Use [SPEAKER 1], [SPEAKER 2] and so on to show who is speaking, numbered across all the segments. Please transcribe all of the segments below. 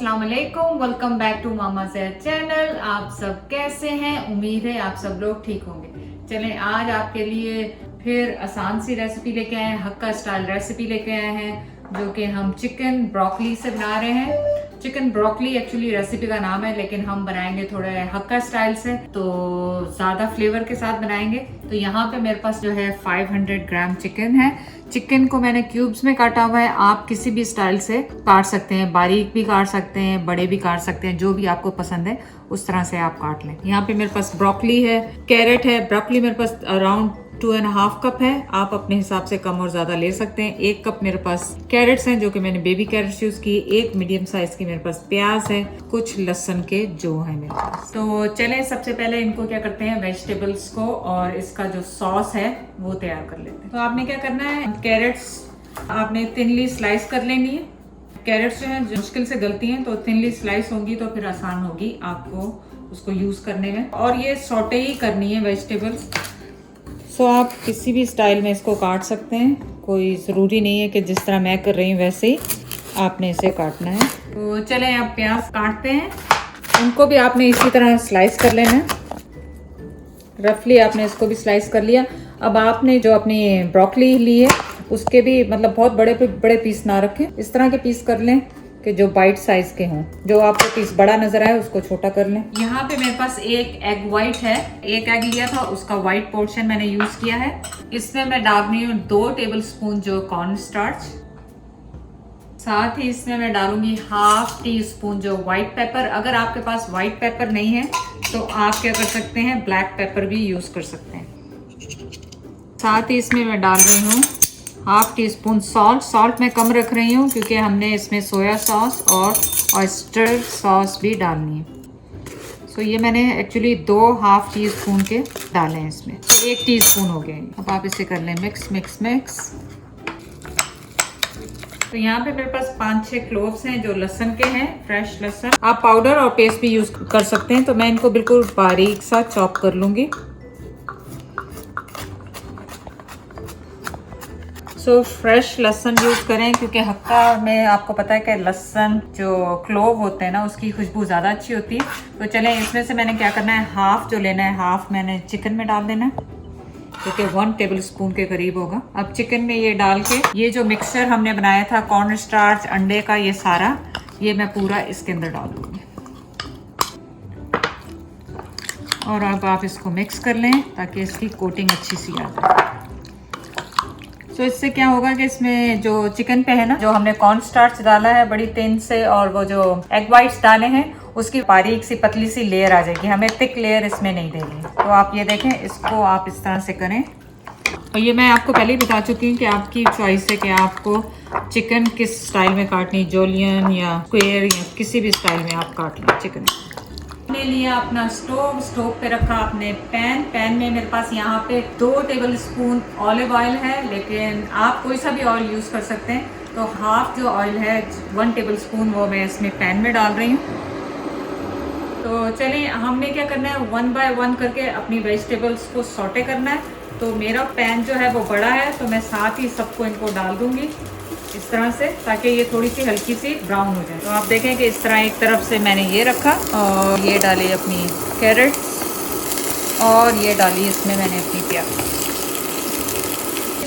[SPEAKER 1] अस्सलाम वालेकुम, welcome back to Mama Zaid channel. आप सब कैसे हैं? उम्मीद है आप सब लोग ठीक होंगे। चलें, आज आपके लिए फिर आसान सी रेसिपी लेके आए हैं, हक्का स्टाइल रेसिपी लेके आए हैं, जो कि हम चिकन ब्रोकली से बना रहे हैं। चिकन ब्रोकली एक्चुअली रेसिपी का नाम है, लेकिन हम बनाएंगे थोड़ा हक्का स्टाइल से, तो ज़्यादा फ्लेवर के साथ बनाएंगे। तो यहाँ पे मेरे पास जो है 500 ग्राम चिकन है। चिकन को मैंने क्यूब्स में काटा हुआ है। आप किसी भी स्टाइल से काट सकते हैं, बारीक भी काट सकते हैं, बड़े भी काट सकते हैं, जो भी आपको पसंद है उस तरह से आप काट लें। यहाँ पे मेरे पास ब्रोकली है, कैरेट है। ब्रोकली मेरे पास अराउंड 2.5 कप है। आप अपने हिसाब से कम और ज्यादा ले सकते हैं। 1 कप मेरे पास कैरेट्स हैं, जो कि मैंने बेबी कैरेट्स यूज की। 1 मीडियम साइज की मेरे पास प्याज है, कुछ लहसुन के जो है मेरे पास। तो चलें, सबसे पहले इनको क्या करते हैं, वेजिटेबल्स को और इसका जो सॉस है वो तैयार कर लेते हैं। तो आपने क्या करना है, कैरेट्स आपने थिनली स्लाइस कर लेनी है। कैरेट्स जो है मुश्किल से गलती हैं, तो थिनली स्लाइस होंगी तो फिर आसान होगी आपको उसको यूज करने में। और ये सॉटे ही करनी है वेजिटेबल्स। सो आप किसी भी स्टाइल में इसको काट सकते हैं, कोई ज़रूरी नहीं है कि जिस तरह मैं कर रही हूँ वैसे ही आपने इसे काटना है। तो चलें, आप प्याज काटते हैं, उनको भी आपने इसी तरह स्लाइस कर लेना है। रफली आपने इसको भी स्लाइस कर लिया। अब आपने जो अपनी ब्रोकली ली है उसके भी मतलब बहुत बड़े बड़े पीस ना रखें, इस तरह के पीस कर लें कि जो बाइट साइज के हों। जो आपको पीस बड़ा नजर आए उसको छोटा कर लें। यहाँ पे मेरे पास एक एग वाइट है, एक एग लिया था, उसका वाइट पोर्शन मैंने यूज किया है। इसमें मैं डाल रही हूँ 2 टेबल स्पून जो कॉर्न स्टार्च। साथ ही इसमें मैं डालूंगी 1/2 टी-स्पून जो व्हाइट पेपर। अगर आपके पास व्हाइट पेपर नहीं है तो आप क्या कर सकते हैं, ब्लैक पेपर भी यूज कर सकते हैं। साथ ही इसमें मैं डाल रही हूँ 1/2 टी-स्पून सॉल्ट। सॉल्ट मैं कम रख रही हूँ क्योंकि हमने इसमें सोया सॉस और ऑयस्टर सॉस भी डालनी है। सो ये मैंने एक्चुअली 2 1/2 टी-स्पून के डाले हैं इसमें, तो 1 टी-स्पून हो गए। अब आप इसे कर लें मिक्स मिक्स मिक्स। तो यहाँ पे मेरे पास 5-6 क्लोव्स हैं जो लहसुन के हैं, फ्रेश लहसुन। आप पाउडर और पेस्ट भी यूज कर सकते हैं। तो मैं इनको बिल्कुल बारीक सा चॉप कर लूंगी। सो फ्रेश लहसुन यूज करें क्योंकि हक्का में आपको पता है कि लहसुन जो क्लोव होते हैं ना उसकी खुशबू ज़्यादा अच्छी होती है। तो चलें, इसमें से मैंने क्या करना है, 1/2 जो लेना है, 1/2 मैंने चिकन में डाल देना है, क्योंकि 1 टेबल स्पून के करीब होगा। अब चिकन में ये डाल के ये जो मिक्सचर हमने बनाया था कॉर्न स्टार्च अंडे का, ये सारा ये मैं पूरा इसके अंदर डाल दूँगी। और अब आप इसको मिक्स कर लें ताकि इसकी कोटिंग अच्छी सी आ जाए। तो इससे क्या होगा कि इसमें जो चिकन पे है ना, जो हमने कॉर्न स्टार्च डाला है बड़ी थिन से, और वो जो एग वाइट्स डाले हैं उसकी बारीक सी पतली सी लेयर आ जाएगी। हमें थिक लेयर इसमें नहीं देनी। तो आप ये देखें, इसको आप इस तरह से करें। और ये मैं आपको पहले ही बता चुकी हूँ कि आपकी चॉइस है कि आपको चिकन किस स्टाइल में काटनी, जोलियन या स्क्वायर या किसी भी स्टाइल में आप काट लें चिकन। हमने लिया अपना स्टोव पे रखा आपने पैन में मेरे पास यहाँ पे 2 टेबल स्पून ऑलिव ऑयल है, लेकिन आप कोई सा भी ऑयल यूज कर सकते हैं। तो 1/2 जो ऑयल है 1 टेबल स्पून वो मैं इसमें पैन में डाल रही हूँ। तो चलिए, हमने क्या करना है, 1 बाय 1 करके अपनी वेजिटेबल्स को सॉटे करना है। तो मेरा पैन जो है वो बड़ा है, तो मैं साथ ही सबको इनको डाल दूंगी इस तरह से, ताकि ये थोड़ी सी हल्की सी ब्राउन हो जाए। तो आप देखें कि इस तरह एक तरफ से मैंने ये रखा और ये डाली अपनी कैरेट्स और ये डाली इसमें मैंने अपनी प्याज।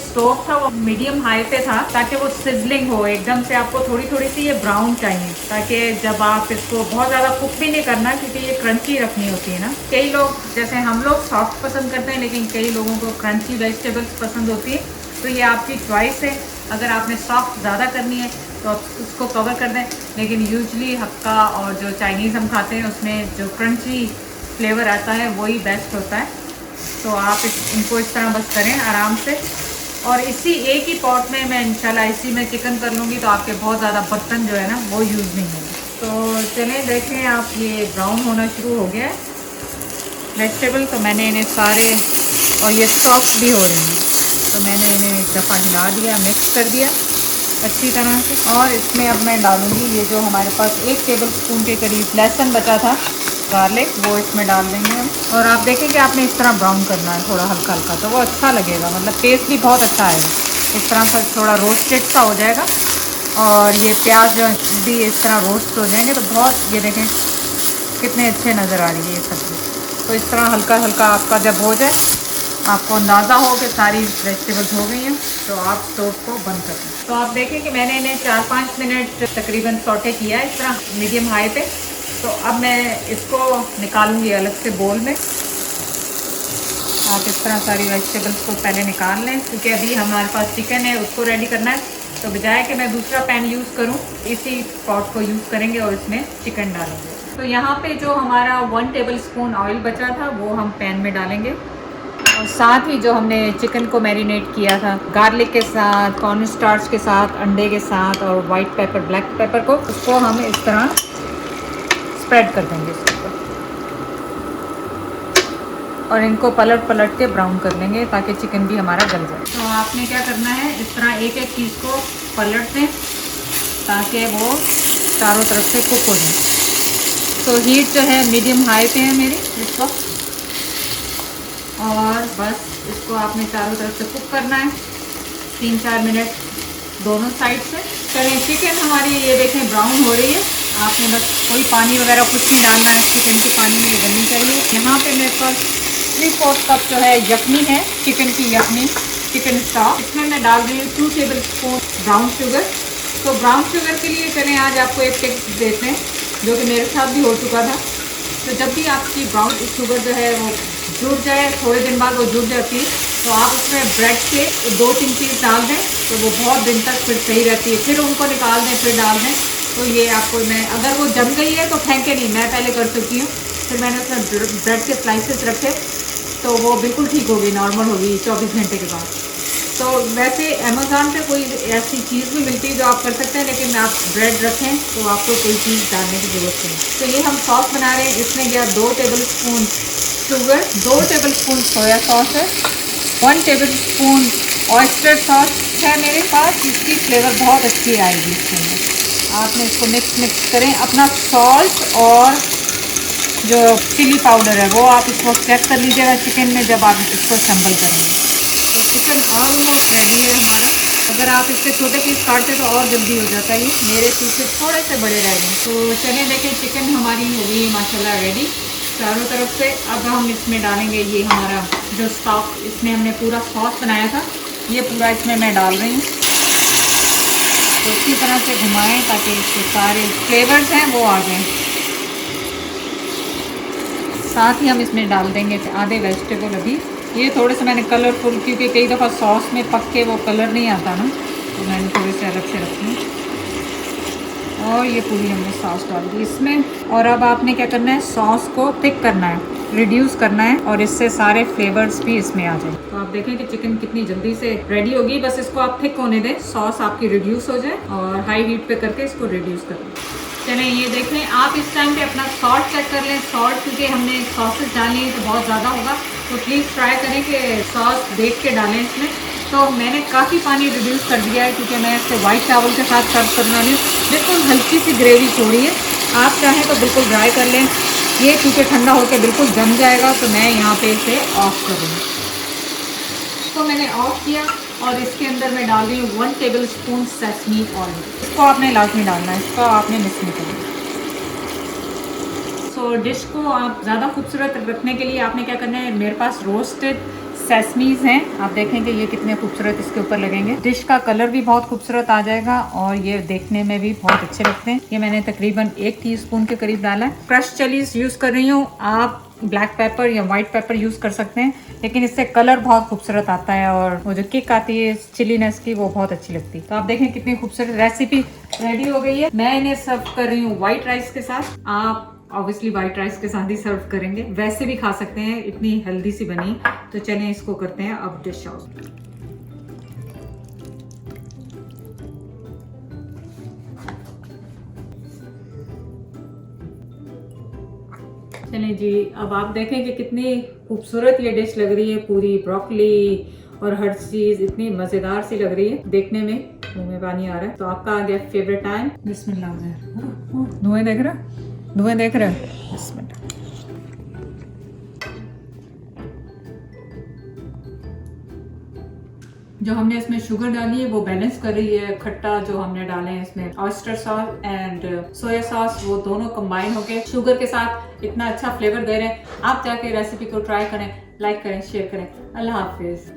[SPEAKER 1] स्टोव था वो मीडियम हाई पे था ताकि वो सिजलिंग हो एकदम से। आपको थोड़ी थोड़ी सी ये ब्राउन चाहिए, ताकि जब आप इसको बहुत ज़्यादा कुक भी नहीं करना, क्योंकि ये क्रंची रखनी होती है ना। कई लोग, जैसे हम लोग सॉफ्ट पसंद करते हैं, लेकिन कई लोगों को क्रंची वेजिटेबल्स पसंद होती है। तो ये आपकी चॉइस है। अगर आपने सॉफ्ट ज़्यादा करनी है तो आप उसको कवर कर दें, लेकिन यूजली हक्का और जो चाइनीज़ हम खाते हैं उसमें जो क्रंची फ्लेवर आता है वही बेस्ट होता है। तो आप इनको इस तरह बस करें आराम से। और इसी एक ही पॉट में मैं इंशाल्लाह इसी में चिकन कर लूँगी, तो आपके बहुत ज़्यादा बर्तन जो है ना वो यूज़ नहीं होंगे। तो चलें, देखें आप, ये ब्राउन होना शुरू हो गया है वेजिटेबल। तो मैंने इन्हें सारे, और ये सॉफ्ट भी हो रही हैं, तो मैंने इन्हें एक दफ़ा हिला दिया, मिक्स कर दिया अच्छी तरह से। और इसमें अब मैं डालूँगी ये जो हमारे पास 1 टेबल स्पून के करीब लहसुन बचा था, गार्लिक, वो इसमें डाल देंगे हम। और आप देखें कि आपने इस तरह ब्राउन करना है थोड़ा हल्का हल्का, तो वो अच्छा लगेगा, मतलब टेस्ट भी बहुत अच्छा आएगा। इस तरह से थोड़ा रोस्टेड सा हो जाएगा और ये प्याज भी इस तरह रोस्ट हो जाएंगे तो बहुत, ये देखें कितने अच्छे नज़र आ रही है ये सब्ज़ी। तो इस तरह हल्का हल्का आपका जब हो जाए, आपको अंदाज़ा हो कि सारी वेजिटेबल्स हो गई हैं, तो आप स्टोव को बंद कर दें। तो आप देखें कि मैंने इन्हें 4-5 मिनट तकरीबन सौटे किया है इस तरह मीडियम हाई पे। तो अब मैं इसको निकालूंगी अलग से बोल में। आप इस तरह सारी वेजिटेबल्स को पहले निकाल लें, क्योंकि अभी हमारे पास चिकन है उसको रेडी करना है। तो बजाय कि मैं दूसरा पैन यूज़ करूं, इसी पॉट को यूज़ करेंगे और इसमें चिकन डालेंगे। तो यहाँ पे जो हमारा 1 टेबल स्पून ऑयल बचा था वो हम पैन में डालेंगे, और साथ ही जो हमने चिकन को मैरिनेट किया था गार्लिक के साथ, कॉर्न स्टार्च के साथ, अंडे के साथ और वाइट पेपर, ब्लैक पेपर को, उसको हम इस तरह स्प्रेड कर देंगे इसके ऊपर, और इनको पलट पलट के ब्राउन कर लेंगे ताकि चिकन भी हमारा गल जाए। तो आपने क्या करना है, इस तरह एक एक चीज़ को पलट दें ताकि वो चारों तरफ से कुक हो जाए। तो हीट जो है मीडियम हाई पे है मेरी इस वक्त, और बस इसको आपने चारों तरफ से कुक करना है 3-4 मिनट दोनों साइड से। चलिए चिकन हमारी ये देखें ब्राउन हो रही है। आपने बस कोई पानी वगैरह कुछ नहीं डालना है, चिकन के पानी में ये बननी चाहिए। यहाँ पे मेरे पास 3/4 कप जो है यखनी है, चिकन की यखनी, चिकन स्टॉक। इसमें मैं डाल रही हूँ 2 टेबल स्पून ब्राउन शुगर। तो ब्राउन शुगर के लिए चलें आज आपको एक टिप्स देते हैं जो कि मेरे साथ भी हो चुका था। तो जब भी आपकी ब्राउन शुगर जो है वो जुड़ जाए, थोड़े दिन बाद वो जुड़ जाती है, तो आप उसमें ब्रेड के 2-3 पीस डाल दें, तो वो बहुत दिन तक फिर सही रहती है। फिर उनको निकाल दें, फिर डाल दें। तो ये आपको, मैं अगर वो जम गई है तो फेंके नहीं, मैं पहले कर चुकी हूँ। फिर मैंने उसमें ब्रेड के स्लाइसेस रखे तो वो बिल्कुल ठीक होगी, नॉर्मल होगी 24 घंटे के बाद। तो वैसे अमेज़ॉन पे कोई ऐसी चीज़ भी मिलती है जो आप कर सकते हैं, लेकिन आप ब्रेड रखें तो आपको कोई चीज़ डालने की ज़रूरत नहीं। तो ये हम सॉस बना रहे हैं। इसमें गया 2 table spoon sugar, 2 table spoon soya sauce है, 1 टेबल स्पून ऑयस्टर सॉस है मेरे पास। इसकी फ्लेवर बहुत अच्छी आएगी इसके अंदर। आपने इसको मिक्स करें। अपना सॉल्ट और जो चिली पाउडर है वो आप इसको चेक कर लीजिएगा चिकन में जब आप इसको असम्बल करेंगे। तो चिकन ऑलमोस्ट रेडी है हमारा। अगर आप इससे छोटे पीस काटते तो और जल्दी हो जाता है। ये मेरे पीसेस थोड़े से बड़े रह गए। तो चलिए देखें, चिकन हमारी हो गई है माशाल्लाह रेडी चारों तरफ से। अब हम इसमें डालेंगे ये हमारा जो स्टॉक, इसमें हमने पूरा सॉस बनाया था, ये पूरा इसमें मैं डाल रही हूँ। तो इसी तरह से घुमाएं ताकि इसके सारे फ्लेवर्स हैं वो आ जाएँ। साथ ही हम इसमें डाल देंगे आधे वेजिटेबल। अभी ये थोड़े से मैंने कलरफुल, क्योंकि कई दफ़ा सॉस में पक के वो कलर नहीं आता ना, तो मैंने थोड़े से अलग से रखे। और ये पूरी हमने सॉस डाल दी इसमें। और अब आपने क्या करना है, सॉस को थिक करना है, रिड्यूस करना है, और इससे सारे फ्लेवर्स भी इसमें आ जाए। तो आप देखें कि चिकन कितनी जल्दी से रेडी होगी। बस इसको आप थिक होने दें, सॉस आपकी रिड्यूस हो जाए, और हाई हीट पे करके इसको रिड्यूस कर दें। चलें ये देखें, आप इस टाइम पे अपना सॉल्ट चेक कर लें। सॉल्ट क्योंकि हमने सॉसेस डाली हैं तो बहुत ज़्यादा होगा, तो प्लीज़ ट्राई करें कि सॉस देख के डालें इसमें। तो मैंने काफ़ी पानी रिड्यूस कर दिया है क्योंकि मैं इसको वाइट चावल के साथ सर्व करने वाली हूँ। बिल्कुल हल्की सी ग्रेवी छोड़ी है। आप चाहें तो बिल्कुल ड्राई कर लें। ये क्योंकि ठंडा होकर बिल्कुल जम जाएगा, तो मैं यहाँ पे इसे ऑफ करूँगी। तो मैंने ऑफ किया, और इसके अंदर मैं डाल रही हूँ 1 टेबल स्पून सेसमी ऑयल। इसको आपने लाजमी डालना है, इसका आपने मिस नहीं करना। सो डिश को आप ज़्यादा खूबसूरत रखने के लिए आपने क्या करना है, मेरे पास रोस्टेड सेसमीज़ हैं, आप देखेंगे ये कितने खूबसूरत इसके ऊपर लगेंगे। डिश का कलर भी बहुत खूबसूरत आ जाएगा और ये देखने में भी बहुत अच्छे लगते हैं। ये मैंने तकरीबन 1 टीस्पून के करीब डाला है। क्रश चिलीज यूज़ कर रही हूँ, आप ब्लैक पेपर या वाइट पेपर यूज़ कर सकते हैं, लेकिन इससे कलर बहुत खूबसूरत आता है और वो जो किक आती है चिलीनेस की वो बहुत अच्छी लगती है। तो आप देखें कितनी खूबसूरत रेसिपी रेडी हो गई है। मैं इन्हें सर्व कर रही हूँ वाइट राइस के साथ। आप ऑब्वियसली वाइट राइस के साथ ही सर्व करेंगे, वैसे भी खा सकते हैं, इतनी हेल्दी सी बनी। तो चलें इसको करते हैं अब डिश आउट। चलें जी, अब आप देखें कि कितनी खूबसूरत ये डिश लग रही है। पूरी ब्रोकली और हर चीज इतनी मजेदार सी लग रही है, देखने में मुंह में पानी आ रहा है। तो आपका आ गया फेवरेट टाइम। बिस्मिल्लाह। धुएं देख रहे हैं, धुएं देख रहे हैं। बिस्मिल्लाह। जो हमने इसमें शुगर डाली है वो बैलेंस कर रही है। खट्टा जो हमने डाले हैं इसमें oyster sauce and soya sauce, वो दोनों कंबाइन होके शुगर के साथ इतना अच्छा फ्लेवर दे रहे हैं। आप जाके रेसिपी को ट्राई करें, लाइक करें, शेयर करें। अल्लाह हाफिज।